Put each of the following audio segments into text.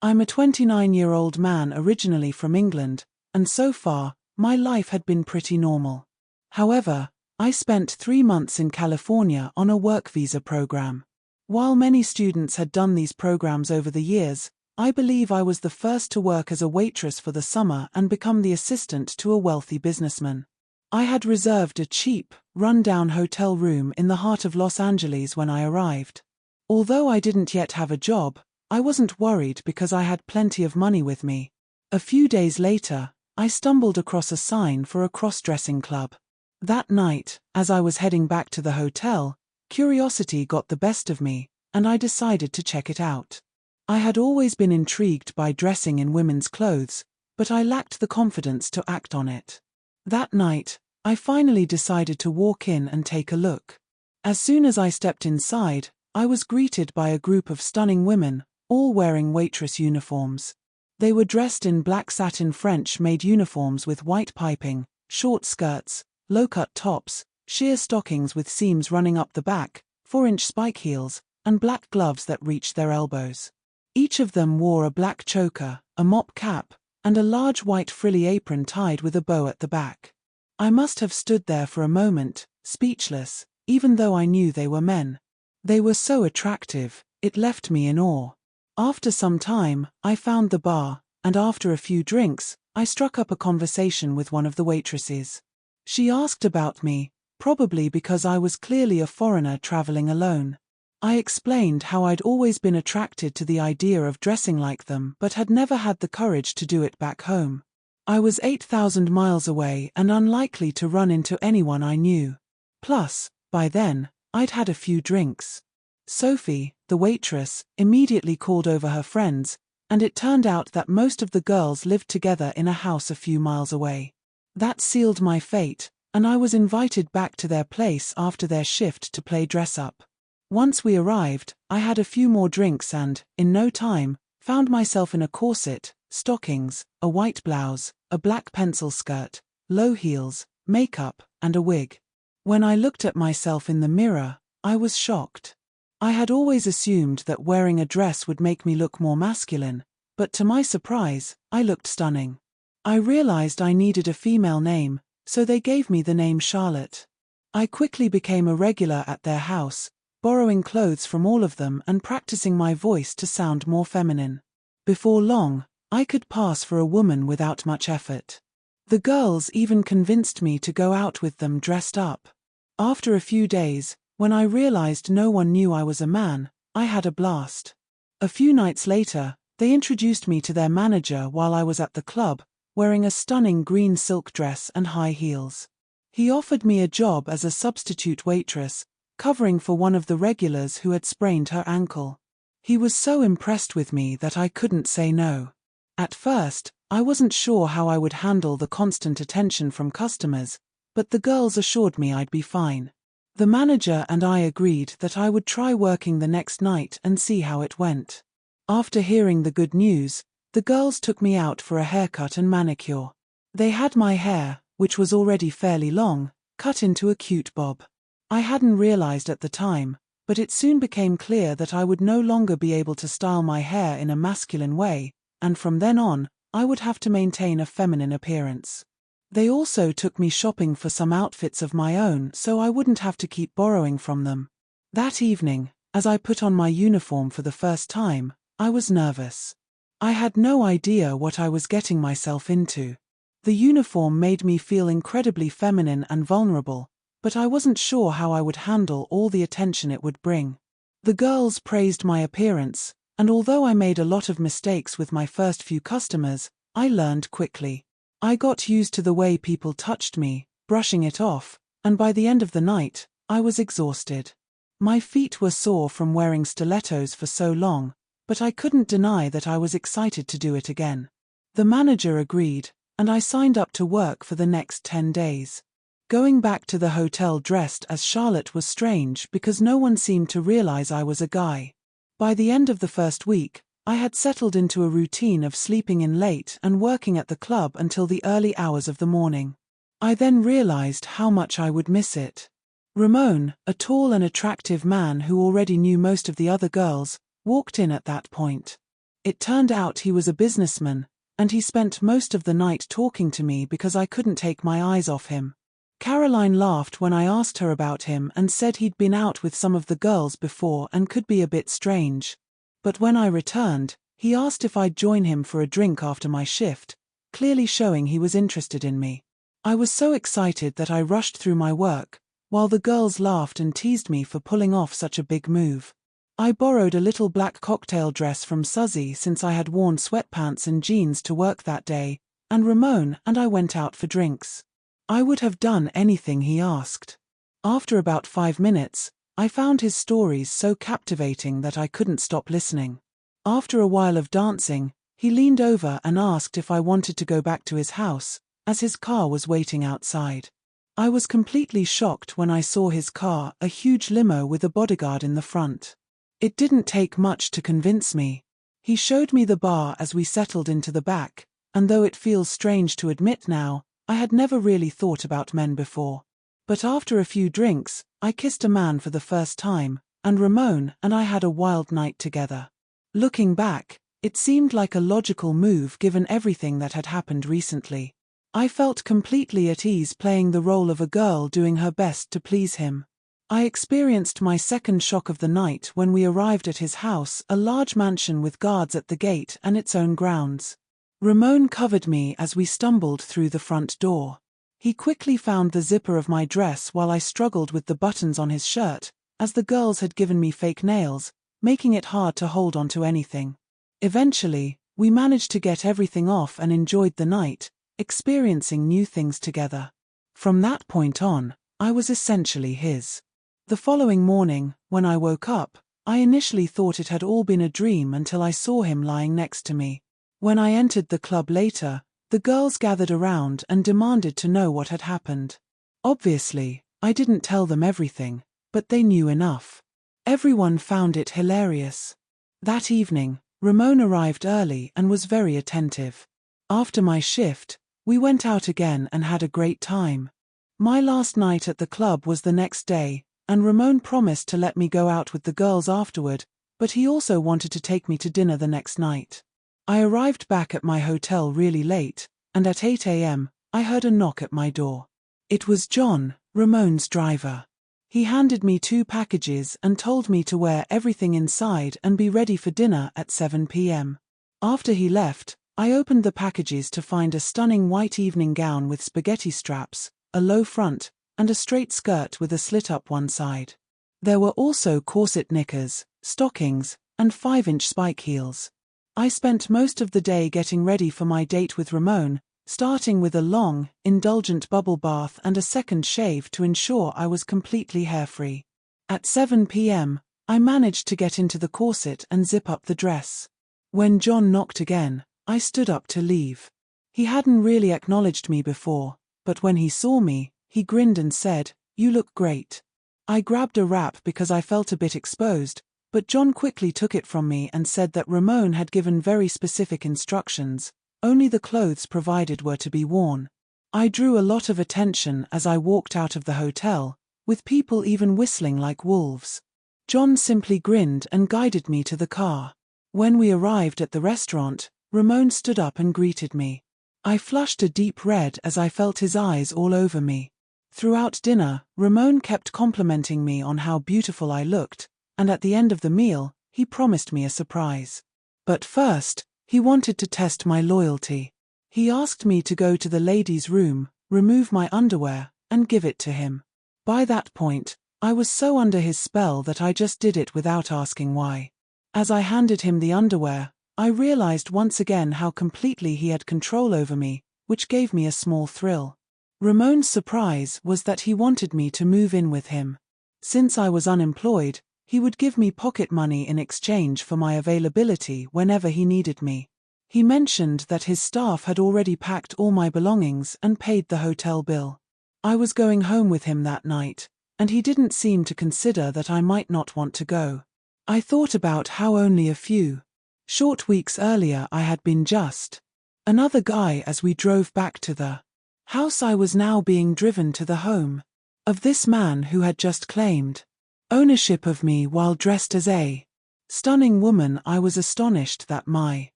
I'm a 29-year-old man originally from England, and so far, my life had been pretty normal. However, I spent 3 months in California on a work visa program. While many students had done these programs over the years, I believe I was the first to work as a waitress for the summer and become the assistant to a wealthy businessman. I had reserved a cheap, run-down hotel room in the heart of Los Angeles when I arrived. Although I didn't yet have a job, I wasn't worried because I had plenty of money with me. A few days later, I stumbled across a sign for a cross-dressing club. That night, as I was heading back to the hotel, curiosity got the best of me, and I decided to check it out. I had always been intrigued by dressing in women's clothes, but I lacked the confidence to act on it. That night, I finally decided to walk in and take a look. As soon as I stepped inside, I was greeted by a group of stunning women, all wearing waitress uniforms. They were dressed in black satin French Maid uniforms with white piping, short skirts, low-cut tops, sheer stockings with seams running up the back, 4-inch spike heels, and black gloves that reached their elbows. Each of them wore a black choker, a mop cap, and a large white frilly apron tied with a bow at the back. I must have stood there for a moment, speechless, even though I knew they were men. They were so attractive, it left me in awe. After some time, I found the bar, and after a few drinks, I struck up a conversation with one of the waitresses. She asked about me, probably because I was clearly a foreigner traveling alone. I explained how I'd always been attracted to the idea of dressing like them but had never had the courage to do it back home. I was 8,000 miles away and unlikely to run into anyone I knew. Plus, by then, I'd had a few drinks. Sophie, the waitress, immediately called over her friends, and it turned out that most of the girls lived together in a house a few miles away. That sealed my fate, and I was invited back to their place after their shift to play dress-up. Once we arrived, I had a few more drinks and, in no time, found myself in a corset, stockings, a white blouse, a black pencil skirt, low heels, makeup, and a wig. When I looked at myself in the mirror, I was shocked. I had always assumed that wearing a dress would make me look more masculine, but to my surprise, I looked stunning. I realized I needed a female name, so they gave me the name Charlotte. I quickly became a regular at their house, borrowing clothes from all of them and practicing my voice to sound more feminine. Before long, I could pass for a woman without much effort. The girls even convinced me to go out with them dressed up. After a few days, when I realized no one knew I was a man, I had a blast. A few nights later, they introduced me to their manager while I was at the club, wearing a stunning green silk dress and high heels. He offered me a job as a substitute waitress, covering for one of the regulars who had sprained her ankle. He was so impressed with me that I couldn't say no. At first, I wasn't sure how I would handle the constant attention from customers, but the girls assured me I'd be fine. The manager and I agreed that I would try working the next night and see how it went. After hearing the good news, the girls took me out for a haircut and manicure. They had my hair, which was already fairly long, cut into a cute bob. I hadn't realized at the time, but it soon became clear that I would no longer be able to style my hair in a masculine way, and from then on, I would have to maintain a feminine appearance. They also took me shopping for some outfits of my own so I wouldn't have to keep borrowing from them. That evening, as I put on my uniform for the first time, I was nervous. I had no idea what I was getting myself into. The uniform made me feel incredibly feminine and vulnerable, but I wasn't sure how I would handle all the attention it would bring. The girls praised my appearance, and although I made a lot of mistakes with my first few customers, I learned quickly. I got used to the way people touched me, brushing it off, and by the end of the night, I was exhausted. My feet were sore from wearing stilettos for so long, but I couldn't deny that I was excited to do it again. The manager agreed, and I signed up to work for the next 10 days. Going back to the hotel dressed as Charlotte was strange because no one seemed to realize I was a guy. By the end of the first week, I had settled into a routine of sleeping in late and working at the club until the early hours of the morning. I then realized how much I would miss it. Ramon, a tall and attractive man who already knew most of the other girls, walked in at that point. It turned out he was a businessman, and he spent most of the night talking to me because I couldn't take my eyes off him. Caroline laughed when I asked her about him and said he'd been out with some of the girls before and could be a bit strange. But when I returned, he asked if I'd join him for a drink after my shift, clearly showing he was interested in me. I was so excited that I rushed through my work, while the girls laughed and teased me for pulling off such a big move. I borrowed a little black cocktail dress from Sissy since I had worn sweatpants and jeans to work that day, and Ramon and I went out for drinks. I would have done anything he asked. After about 5 minutes, I found his stories so captivating that I couldn't stop listening. After a while of dancing, he leaned over and asked if I wanted to go back to his house, as his car was waiting outside. I was completely shocked when I saw his car, a huge limo with a bodyguard in the front. It didn't take much to convince me. He showed me the bar as we settled into the back, and though it feels strange to admit now, I had never really thought about men before. But after a few drinks, I kissed a man for the first time, and Ramon and I had a wild night together. Looking back, it seemed like a logical move given everything that had happened recently. I felt completely at ease playing the role of a girl doing her best to please him. I experienced my second shock of the night when we arrived at his house, a large mansion with guards at the gate and its own grounds. Ramon covered me as we stumbled through the front door. He quickly found the zipper of my dress while I struggled with the buttons on his shirt, as the girls had given me fake nails, making it hard to hold onto anything. Eventually, we managed to get everything off and enjoyed the night, experiencing new things together. From that point on, I was essentially his. The following morning, when I woke up, I initially thought it had all been a dream until I saw him lying next to me. When I entered the club later, the girls gathered around and demanded to know what had happened. Obviously, I didn't tell them everything, but they knew enough. Everyone found it hilarious. That evening, Ramon arrived early and was very attentive. After my shift, we went out again and had a great time. My last night at the club was the next day, and Ramon promised to let me go out with the girls afterward, but he also wanted to take me to dinner the next night. I arrived back at my hotel really late, and at 8 a.m., I heard a knock at my door. It was John, Ramon's driver. He handed me 2 packages and told me to wear everything inside and be ready for dinner at 7 p.m. After he left, I opened the packages to find a stunning white evening gown with spaghetti straps, a low front, and a straight skirt with a slit up one side. There were also corset knickers, stockings, and 5-inch spike heels. I spent most of the day getting ready for my date with Ramon, starting with a long, indulgent bubble bath and a second shave to ensure I was completely hair-free. At 7 p.m., I managed to get into the corset and zip up the dress. When John knocked again, I stood up to leave. He hadn't really acknowledged me before, but when he saw me, he grinned and said, "You look great." I grabbed a wrap because I felt a bit exposed, but John quickly took it from me and said that Ramon had given very specific instructions, only the clothes provided were to be worn. I drew a lot of attention as I walked out of the hotel, with people even whistling like wolves. John simply grinned and guided me to the car. When we arrived at the restaurant, Ramon stood up and greeted me. I flushed a deep red as I felt his eyes all over me. Throughout dinner, Ramon kept complimenting me on how beautiful I looked, and at the end of the meal, he promised me a surprise. But first, he wanted to test my loyalty. He asked me to go to the ladies' room, remove my underwear, and give it to him. By that point, I was so under his spell that I just did it without asking why. As I handed him the underwear, I realized once again how completely he had control over me, which gave me a small thrill. Ramon's surprise was that he wanted me to move in with him. Since I was unemployed, he would give me pocket money in exchange for my availability whenever he needed me. He mentioned that his staff had already packed all my belongings and paid the hotel bill. I was going home with him that night, and he didn't seem to consider that I might not want to go. I thought about how only a few short weeks earlier I had been just another guy as we drove back to the house. I was now being driven to the home of this man who had just claimed ownership of me while dressed as a Stunning woman, I was astonished that my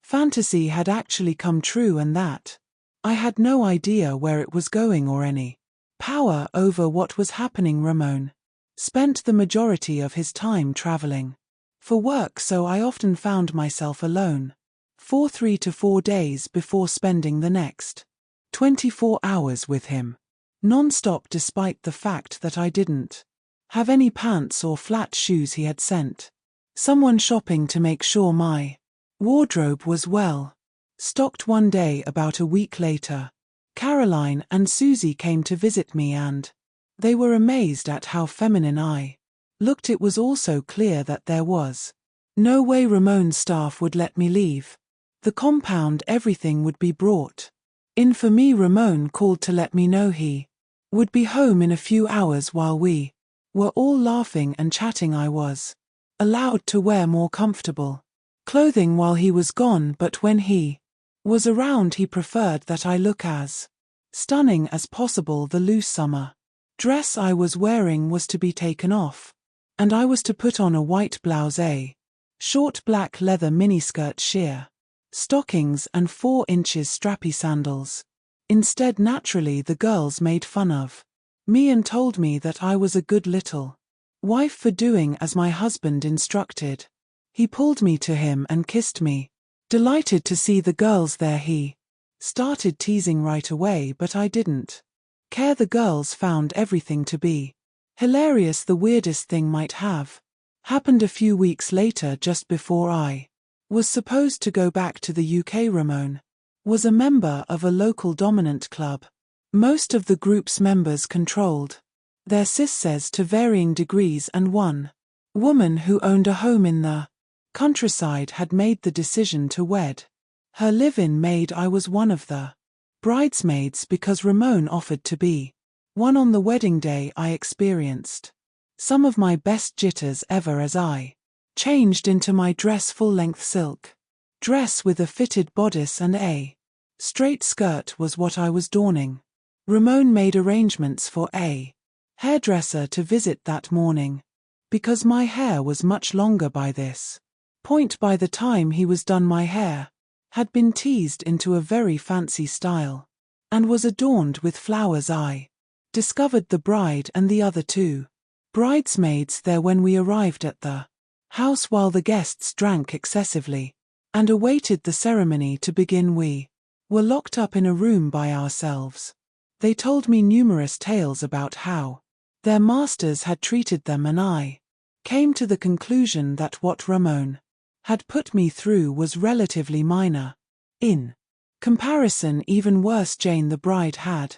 fantasy had actually come true and that I had no idea where it was going or any power over what was happening. Ramon spent the majority of his time traveling for work, so I often found myself alone for 3 to 4 days before spending the next 24 hours with him, non-stop, despite the fact that I didn't have any pants or flat shoes. He had sent someone shopping to make sure my wardrobe was well stocked. One day, about a week later, Caroline and Susie came to visit me and they were amazed at how feminine I looked. It was also clear that there was no way Ramon's staff would let me leave the compound. Everything would be brought in for me. Ramon called to let me know he would be home in a few hours. While we were all laughing and chatting, I was allowed to wear more comfortable clothing while he was gone, but when he was around he preferred that I look as stunning as possible. The loose summer dress I was wearing was to be taken off, and I was to put on a white blouse, a short black leather miniskirt, sheer stockings, and 4 inches strappy sandals. Instead, naturally, the girls made fun of me and told me that I was a good little wife for doing as my husband instructed. He pulled me to him and kissed me. Delighted to see the girls there, he started teasing right away, but I didn't care. The girls found everything to be hilarious. The weirdest thing might have happened a few weeks later, just before I was supposed to go back to the UK. Ramon was a member of a local dominant club. Most of the group's members controlled their sisses to varying degrees, and one woman who owned a home in the countryside had made the decision to wed her live-in maid. I was one of the bridesmaids because Ramon offered to be one on the wedding day. I experienced some of my best jitters ever as I changed into my dress, full-length silk dress with a fitted bodice and a straight skirt was what I was donning. Ramon made arrangements for a hairdresser to visit that morning because my hair was much longer by this point. By the time he was done, my hair had been teased into a very fancy style and was adorned with flowers. I discovered the bride and the other 2 bridesmaids there when we arrived at the house. While the guests drank excessively and awaited the ceremony to begin, we were locked up in a room by ourselves. They told me numerous tales about how their masters had treated them, and I came to the conclusion that what Ramon had put me through was relatively minor. In comparison, even worse, Jane the bride had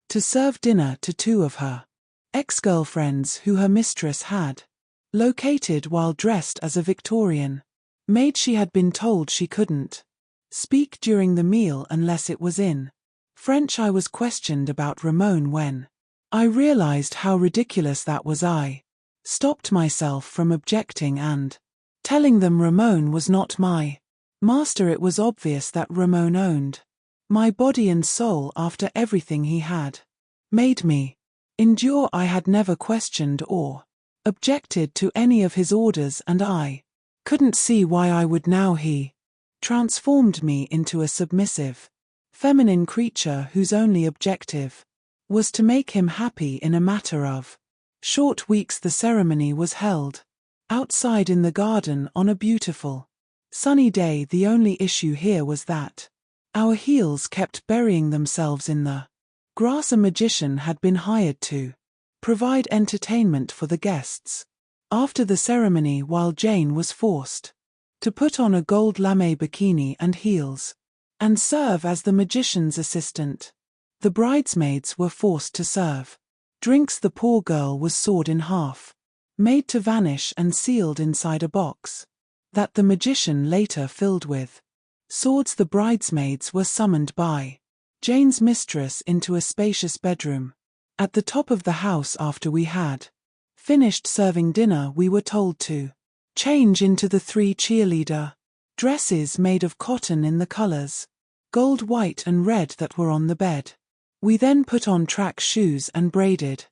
to serve dinner to 2 of her ex-girlfriends who her mistress had located while dressed as a Victorian maid. She had been told she couldn't speak during the meal unless it was in French. I was questioned about Ramon. When I realized how ridiculous that was, I stopped myself from objecting and telling them Ramon was not my master. It was obvious that Ramon owned my body and soul after everything he had made me endure. I had never questioned or objected to any of his orders, and I couldn't see why I would now. He transformed me into a submissive, feminine creature whose only objective was to make him happy. In a matter of short weeks, the ceremony was held outside in the garden on a beautiful, sunny day. The only issue here was that our heels kept burying themselves in the grass. A magician had been hired to provide entertainment for the guests after the ceremony, while Jane was forced to put on a gold lame bikini and heels and serve as the magician's assistant. The bridesmaids were forced to serve drinks. The poor girl was sawed in half, made to vanish, and sealed inside a box that the magician later filled with swords. The bridesmaids were summoned by Jane's mistress into a spacious bedroom at the top of the house. After we had finished serving dinner, we were told to change into the 3 cheerleader dresses made of cotton in the colors gold, white, and red that were on the bed. We then put on track shoes and braided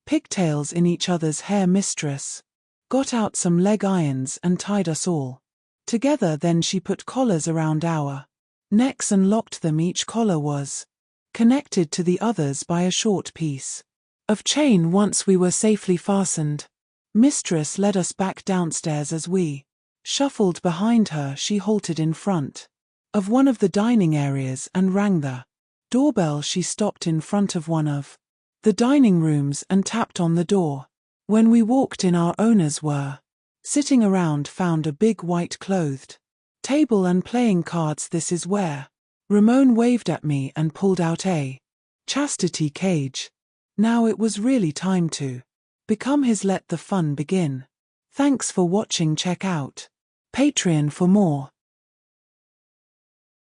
pigtails in each other's hair. Mistress got out some leg irons and tied us all together. Then she put collars around our necks and locked them. Each collar was connected to the others by a short piece of chain. Once we were safely fastened, Mistress led us back downstairs. As we shuffled behind her, she halted in front of one of the dining areas and rang the doorbell. She stopped in front of one of the dining rooms and tapped on the door. When we walked in, our owners were sitting around, found a big white-clothed table and playing cards. This is where Ramon waved at me and pulled out a chastity cage. Now it was really time to become his. Let the fun begin. Thanks for watching. Check out Patreon for more.